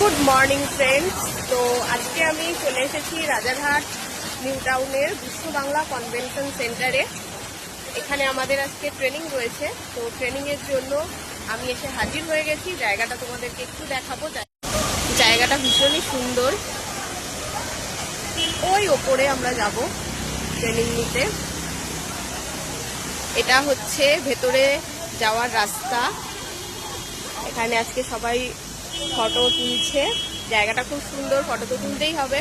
Good morning friends. তো আজকে আমি চলে এসেছি রাজারহাট নিউ টাউনের বিশ্ব বাংলা কনভেনশন সেন্টারে। এখানে আমাদের আজকে ট্রেনিং রয়েছে। তো ট্রেনিংয়ের জন্য আমি এসে হাজির হয়ে গেছি। জায়গাটা তোমাদেরকে একটু দেখাবো। জায়গাটা ভীষণই সুন্দর। ওই ওপরে আমরা যাব ট্রেনিং নিতে। এটা হচ্ছে ভেতরে যাওয়ার রাস্তা। এখানে আজকে সবাই ফটো তুলছে। জায়গাটা খুব সুন্দর, ফটো তো তুলতেই হবে।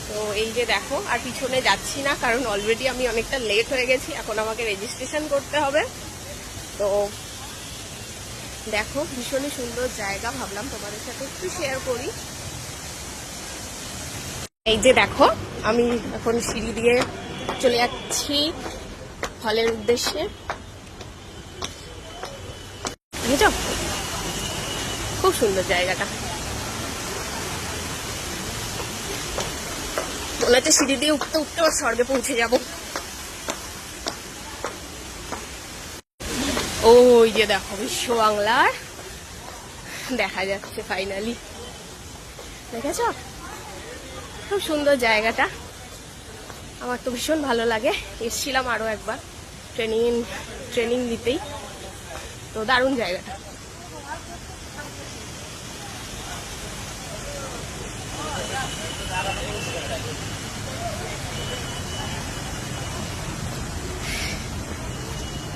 তো এই যে দেখো, আর পিছনে যাচ্ছি না কারণ অলরেডি আমি অনেকটা লেট হয়ে গেছি। এখন আমাকে রেজিস্ট্রেশন করতে হবে। তো দেখো, ভীষণই সুন্দর জায়গা, ভাবলাম তোমাদের সাথে একটু শেয়ার করি। এই যে দেখো, আমি এখন সিঁড়ি দিয়ে চলে যাচ্ছি হলের উদ্দেশ্যে। বুঝছো, খুব সুন্দর জায়গাটা। মনে হচ্ছে সিঁড়ি দিয়ে উঠতে উঠতে আবার স্বর্গে পৌঁছে যাব। ওই যে দেখো, বিশ্ব বাংলার দেখা যাচ্ছে ফাইনালি। দেখেছ, খুব সুন্দর জায়গাটা। আমার তো ভীষণ ভালো লাগে। এসছিলাম আরো একবার ট্রেনিং দিতেই। তো দারুণ জায়গাটা।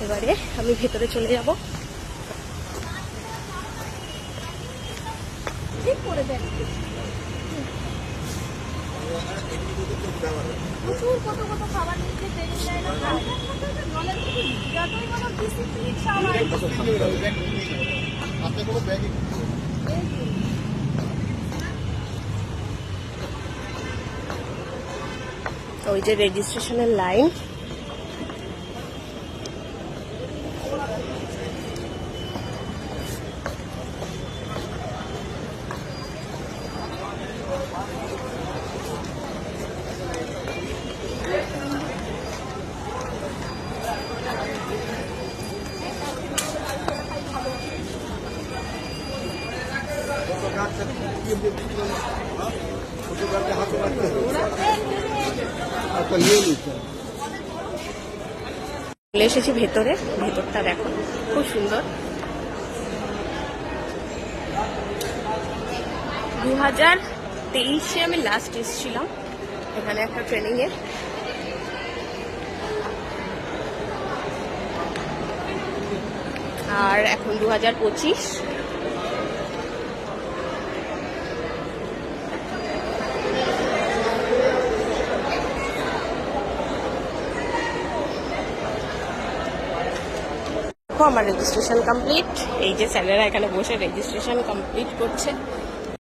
এবারে আমি ভেতরে চলে যাব। ঠিক করে দেখ, প্রচুর কত কত খাবার নিচ্ছে। ট্রেনিং দেয় না, যতই কোনো ডিসিপ্লিন সামান। ওই যে রেজিস্ট্রেশনের লাইন। চলে এসেছি ভেতরে। ভেতরটা দেখো, খুব সুন্দর। 2023-এ আমি লাস্ট এসেছিলাম এখানে একটা ট্রেনিং এ। আর এখন 2025। আমার রেজিস্ট্রেশন কমপ্লিট। এই যে স্যারেরা এখানে বসে রেজিস্ট্রেশন কমপ্লিট করছে।